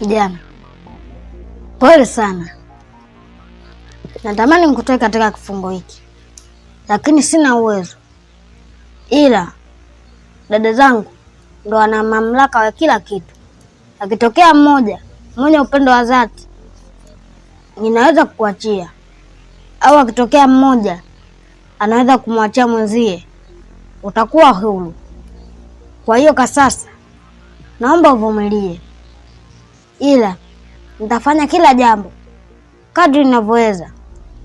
Jana, pole sana. Natamani nikutoe katika kifungo hiki, lakini sina uwezo. Ila dada zangu ndo wana mamlaka wa kila kitu. Akitokea mmoja mwenye upendo wa dhati, ninaweza kukuachia, au akitokea mmoja anaweza kumwachia mwenzie, utakuwa huru. Kwa hiyo kwa sasa naomba uvumilie, ila nitafanya kila jambo kadri ninavyoweza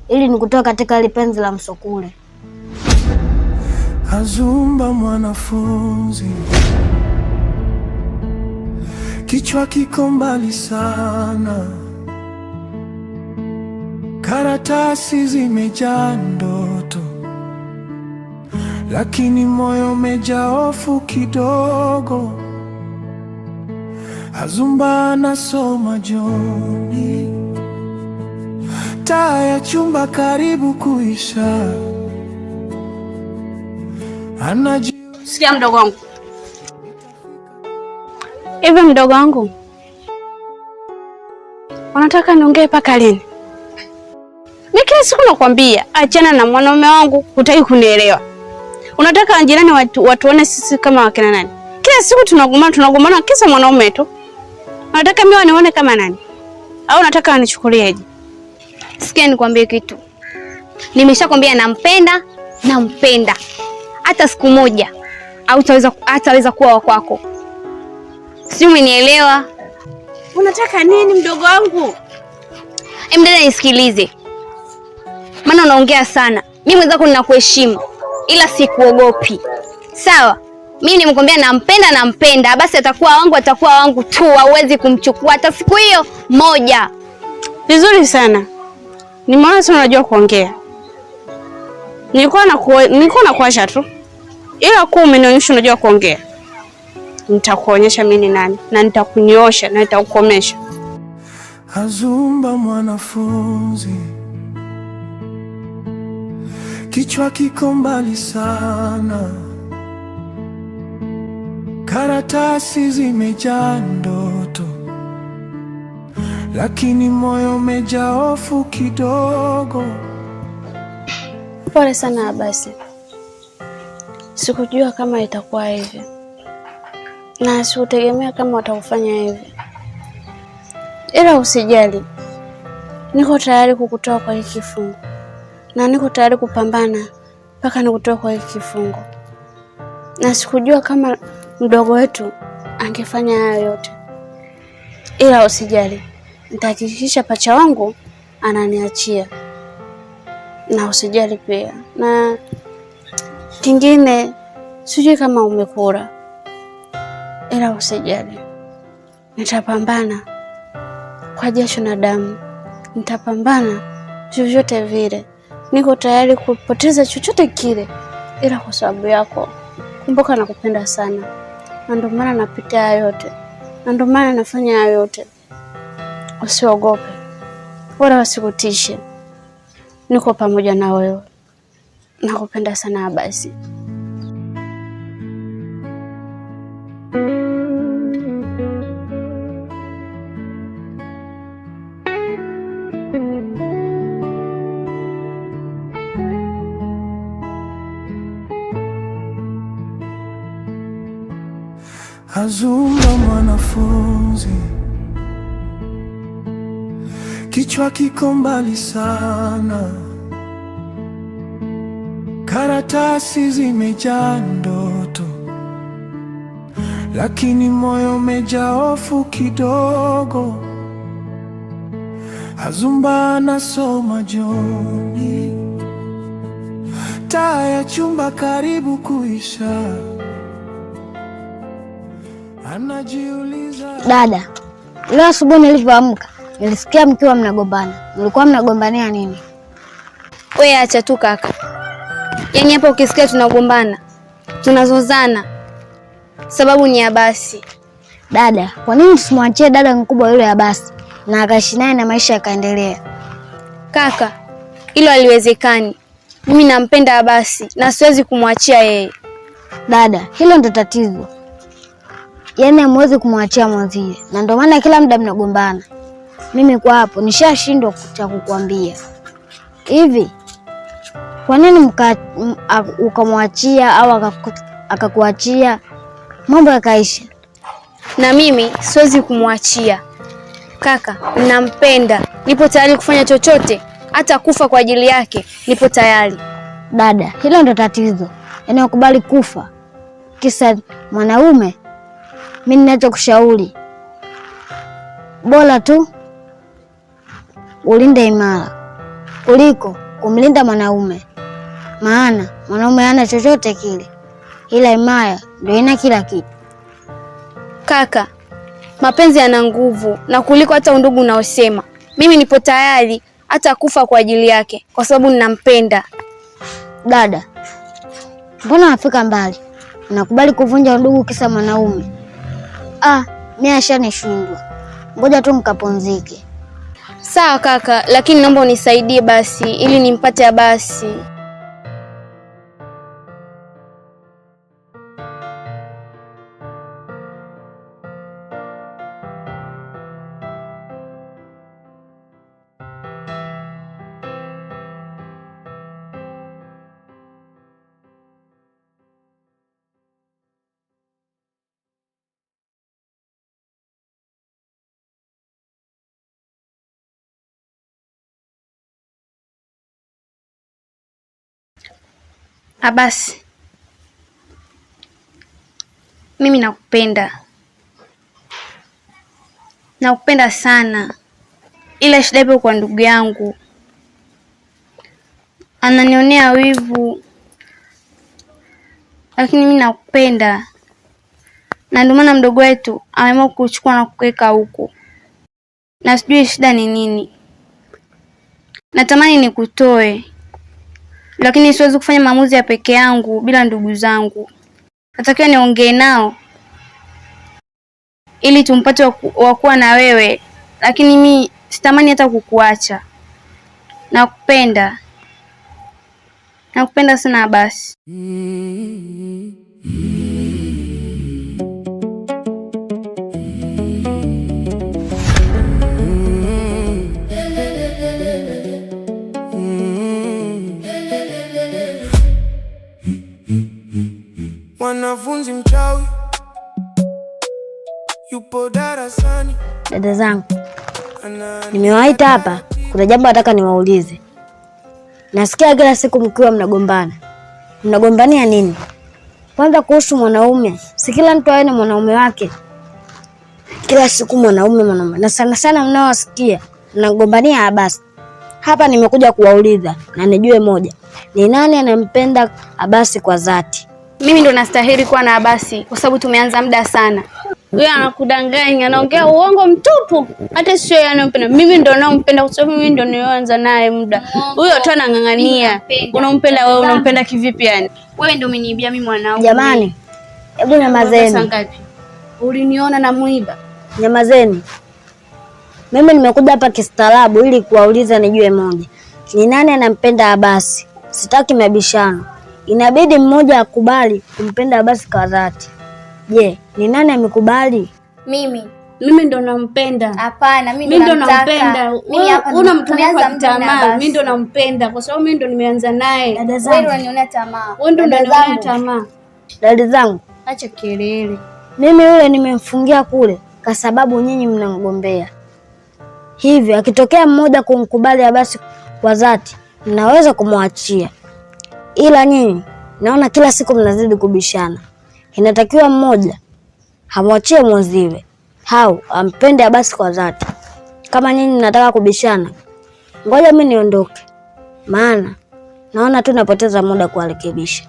ili nikutoe katika ile penzi la msukule. Azumba mwanafunzi, kichwa kiko mbali sana, karatasi zimejaa ndoto, lakini moyo umejaa hofu kidogo. Azumba anasoma jioni, taa ya chumba karibu kuisha. Sikia mdogo wangu. Hivi mdogo wangu, unataka niongee mpaka lini? Mimi kila siku nakwambia achana na mwanaume wangu, hutaki kunielewa. Unataka jirani watuone sisi kama wakina nani? Kila siku tunagombana kisa mwanaume tu. Unataka mimi wanione kama nani? Au unataka wanichukulieje? Sikia nikwambie kitu. Nimeshakwambia nampenda. Hata siku moja hataweza kuwa wa kwako. Sijui umenielewa? Unataka nini mdogo wangu? Dada nisikilize. Maana unaongea sana. Mimi mwenzako ninakuheshimu, ila sikuogopi. Sawa? Mimi nimkwambia nampenda, basi atakuwa wangu tu, hauwezi kumchukua hata siku hiyo moja. Vizuri sana. Nimeona sana unajua kuongea. Nilikuwa nakuacha tu. Ila kwa umenionyesha unajua kuongea. Nitakuonyesha mimi ni nani na nitakunyoosha na nitakukomesha. Azumba mwanafunzi, kichwa kiko mbali sana, karatasi zimejaa ndoto, lakini moyo umejaa hofu kidogo. Pole sana Abasi. Sikujua kama itakuwa hivi, na sikutegemea kama watakufanya hivi. Ila usijali, niko tayari kukutoa kwa hiki kifungo, na niko tayari kupambana mpaka nikutoe kwa hiki kifungo. Na sikujua kama mdogo wetu angefanya haya yote. Ila usijali, nitahakikisha pacha wangu ananiachia. Na usijali pia. Na kingine, sijui kama umekula, ila usijali, nitapambana kwa jasho na damu. Nitapambana vyovyote vile. Niko tayari kupoteza chochote kile, ila kwa sababu yako. Kumbuka nakupenda sana, na ndio maana napita haya yote, na ndio maana nafanya haya yote. Usiogope wala wasikutishe, niko pamoja na wewe. Nakupenda sana Abasi. Azumba mwanafunzi, kichwa kiko mbali sana, karatasi zimejaa ndoto, lakini moyo umejaa hofu kidogo. Azumba anasoma jioni, taa ya chumba karibu kuisha. Anajiuliza, dada, leo asubuhi nilipoamka nilisikia mkiwa mnagombana. Mlikuwa mnagombania nini? Wewe acha tu kaka. Yaani hapo ukisikia tunagombana, tunazozana, sababu ni Abasi. Dada, kwa nini usimwachie dada mkubwa yule Abasi na akaishi naye na maisha yakaendelea? Kaka, hilo haliwezekani. Mimi nampenda Abasi na siwezi kumwachia yeye. Dada, hilo ndo tatizo. yaani hamwezi kumwachia mwenzie, na ndio maana kila muda mnagombana. Mimi kwa hapo nishashindwa cha kukuambia. Hivi kwa nini ukamwachia au akakuachia mambo yakaisha? Na mimi siwezi kumwachia kaka, nampenda, nipo tayari kufanya chochote, hata kufa kwa ajili yake, nipo tayari. Dada, hilo ndo tatizo, yaani wakubali kufa kisa mwanaume. Mimi ninachokushauri, bora tu ulinde imara kuliko kumlinda mwanaume, maana mwanaume hana chochote kile, ila imara ndio ina kila kitu. Kaka, mapenzi yana nguvu na kuliko hata undugu unaosema. Mimi nipo tayari hata kufa kwa ajili yake kwa sababu ninampenda. Dada, mbona unafika mbali? Unakubali kuvunja undugu kisa mwanaume? Mimi ashanishindwa. Ngoja tu mkapumzike. Sawa kaka, lakini naomba unisaidie basi ili nimpate Abasi. Abasi, mimi nakupenda sana, ila shida ipo kwa ndugu yangu, ananionea wivu, lakini mimi nakupenda na ndio maana mdogo wetu ameamua kuchukua na kuweka huko, na sijui shida ni nini. Natamani nikutoe, lakini siwezi kufanya maamuzi ya peke yangu bila ndugu zangu. Natakiwa niongee nao ili tumpate wakuwa na wewe, lakini mimi sitamani hata kukuacha. Nakupenda sana Abasi. Mwanafunzi mchawi yupo darasani. Dada zangu, nimewaita hapa, kuna jambo nataka niwaulize. Nasikia kila siku mkiwa mnagombana. Mnagombania nini? Kwanza kuhusu mwanaume, si kila mtu awe na mwanaume wake. Kila siku mwanaume. Na sana mnaowasikia mnagombania Abasi. Hapa nimekuja kuwauliza na nijue moja. Ni nani anampenda Abasi kwa dhati? Mimi ndo nastahili kuwa na Abasi kwa sababu tumeanza muda sana. Wewe anakudanganya, anaongea uongo mtupu. Hata sio yeye anampenda. Mimi ndo nampenda kwa sababu mimi ndo nilianza naye muda. Huyo tu anang'ang'ania. Unampenda wewe, unampenda kivipi yani? Wewe ndo umeniibia mimi mwanao. Jamani, hebu nyamazeni. Uliniona na muiba. Nyamazeni. Mimi nimekuja hapa kistaarabu ili kuwauliza nijue moja. Ni nani anampenda Abasi? Sitaki mabishano. Inabidi mmoja akubali kumpenda Abasi kwa dhati. Je, ni nani amekubali? Mimi ndo nampenda. Hapana, mimi ndo nampenda. Unamtumia tamaa. Mimi ndo nampenda kwa sababu mimi ndo nimeanza naye. Wewe unanionea tamaa. Wewe ndo unanionea tamaa. Dada zangu, acha kelele. Mimi yule nimemfungia kule kwa sababu nyinyi mnamgombea. Hivyo akitokea mmoja kumkubali Abasi kwa dhati, mnaweza kumwachia. Ila nyinyi naona kila siku mnazidi kubishana. Inatakiwa mmoja hamwachie mwenziwe, hao ampende Abasi kwa dhati. Kama nyinyi mnataka kubishana, ngoja mimi niondoke, maana naona tu napoteza muda kuwarekebisha.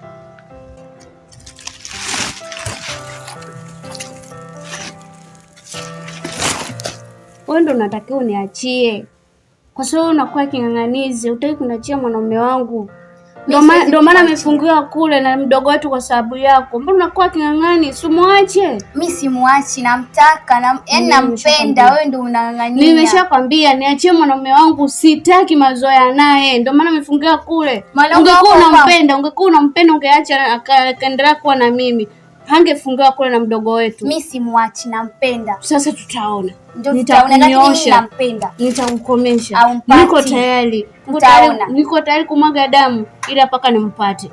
Wewe ndo unatakiwa uniachie kwa sababu unakuwa king'ang'anizi, hutaki kuniachia mwanaume wangu. Ndio maana amefungiwa kule na mdogo wetu kwa sababu yako. Mbona unakuwa king'ang'ani? Simuache. Mimi simuachi, namtaka yaani nampenda. Wewe ndio unang'ang'ania. Nimeshakwambia niachie mwanaume wangu, sitaki mazoea naye. Ndio maana amefungiwa kule. Ungekuwa unampenda ungeacha akaendelea kuwa na mimi. hangefungiwa kule na mdogo wetu. Mimi simwachi, nampenda. Sasa tutaona. Nitakunyosha. Nitamkomesha. Niko tayari kumwaga damu ila mpaka nimpate.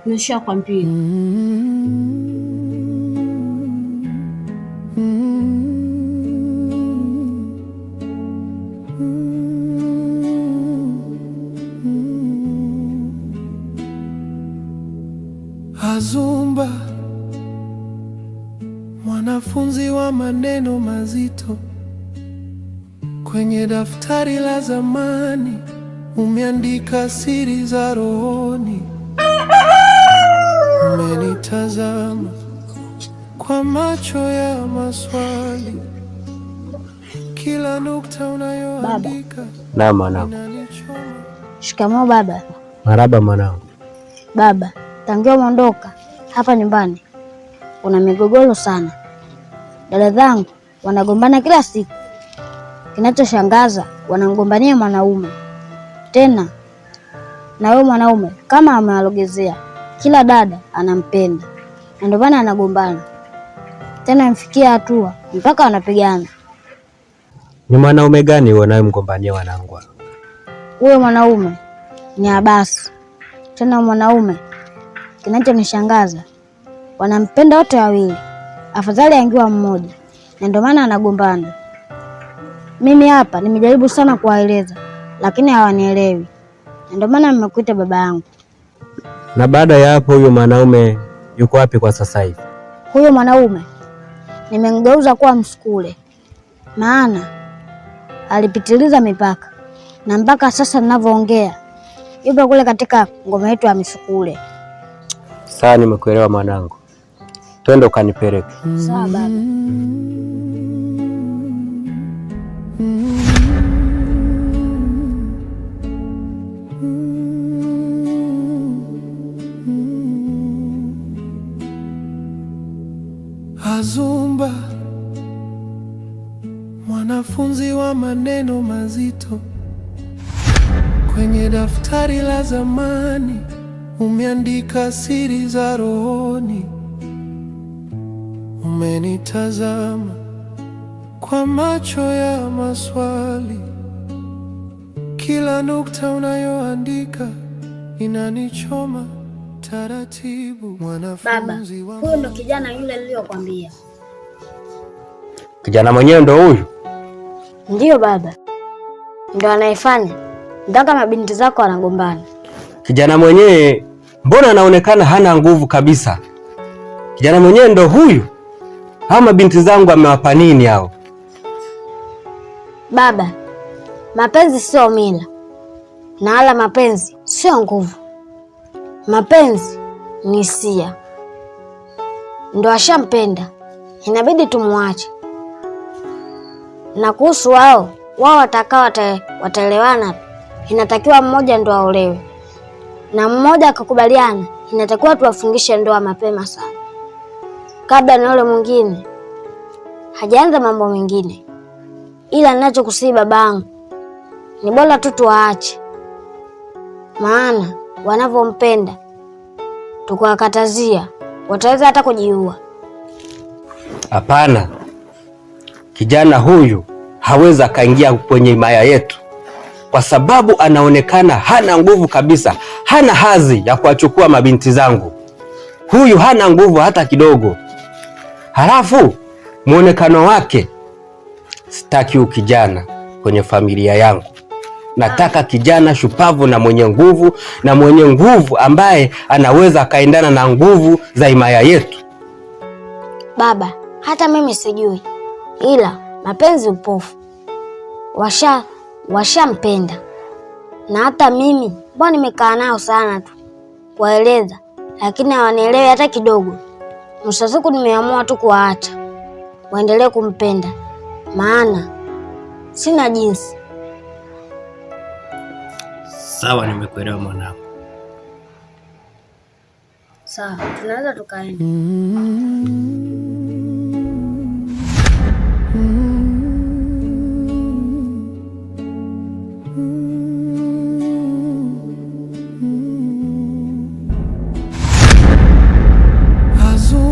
Nishakwambia. Azumba, mwanafunzi wa maneno mazito, kwenye daftari la zamani umeandika siri za rohoni. Umenitazama kwa macho ya maswali, kila nukta unayoandika. Na mwanangu. Shikamoo baba. Marhaba mwanangu. Baba, tangia umeondoka hapa nyumbani kuna migogoro sana. Dada zangu wanagombana kila siku. Kinachoshangaza wanagombania mwanaume. Tena na wewe mwanaume kama amealogezea, kila dada anampenda. Na ndio maana anagombana. Tena mfikia hatua mpaka wanapigana. Ni mwanaume gani wanayemgombania wanangu? Huyo mwanaume ni Abasi. Tena mwanaume kinachonishangaza wanampenda wote wawili. Afadhali angiwa mmoja. Na ndio maana anagombana. Mimi hapa nimejaribu sana kuwaeleza lakini hawanielewi. Na ndio maana nimekuita baba yangu. Na baada ya hapo huyo mwanaume yuko wapi kwa sasa hivi? Huyo mwanaume nimemgeuza kuwa msukule. Maana alipitiliza mipaka. Na mpaka sasa ninavyoongea yupo kule katika ngoma yetu ya misukule. Sawa, nimekuelewa mwanangu. Twende ukanipeleke. Sawa baba. Azumba, mwanafunzi wa maneno mazito, kwenye daftari la zamani umeandika siri za rohoni. Umenitazama kwa macho ya maswali, kila nukta unayoandika inanichoma taratibu. Mwanafunzi baba, huyo ndo kijana yule niliyokuambia. Kijana mwenyewe ndo huyu? Ndiyo baba, ndo anayefanya mpaka mabinti zako wanagombana. Kijana mwenyewe mbona anaonekana hana nguvu kabisa? Kijana mwenyewe ndo huyu? Hao mabinti zangu amewapa nini hao? Baba, mapenzi sio mila. Na wala mapenzi sio nguvu. Mapenzi ni hisia. Ndo ashampenda, inabidi tumwache. Na kuhusu wao watakao wataelewana, inatakiwa mmoja ndo aolewe. Na mmoja akakubaliana, inatakiwa tuwafungishe ndoa mapema sana, kabla na yule mwingine hajaanza mambo mengine. Ila ninachokusihi babangu, ni bora tu tuwaache. Maana wanavyompenda tukiwakatazia wataweza hata kujiua. Hapana, kijana huyu hawezi akaingia kwenye himaya yetu, kwa sababu anaonekana hana nguvu kabisa, hana hadhi ya kuwachukua mabinti zangu. Huyu hana nguvu hata kidogo. Halafu muonekano wake, sitaki ukijana kwenye familia yangu. Nataka kijana shupavu na mwenye nguvu ambaye anaweza akaendana na nguvu za himaya yetu. Baba, hata mimi sijui, ila mapenzi upofu. Washampenda. Na hata mimi mbona nimekaa nao sana tu kuwaeleza, lakini hawanielewi hata kidogo. Mwisho wa siku nimeamua tu kuwaacha waendelee kumpenda, maana sina jinsi. Sawa, nimekuelewa mwanangu. Sawa, tunaweza tukaenda. Azumba,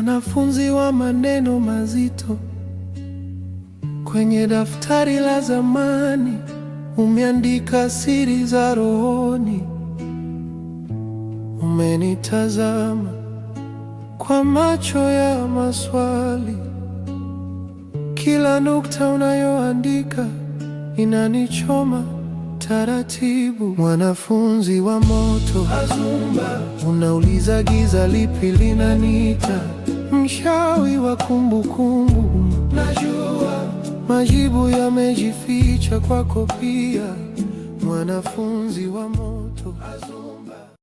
mwanafunzi wa maneno mazito. Kwenye daftari la zamani umeandika siri za rohoni. Umenitazama kwa macho ya maswali. Kila nukta unayoandika inanichoma taratibu. Mwanafunzi wa moto, Azumba, unauliza giza lipi linaniita. Mshawi wa kumbukumbu, najua majibu yamejificha kwako pia. Mwanafunzi wa moto, Azumba.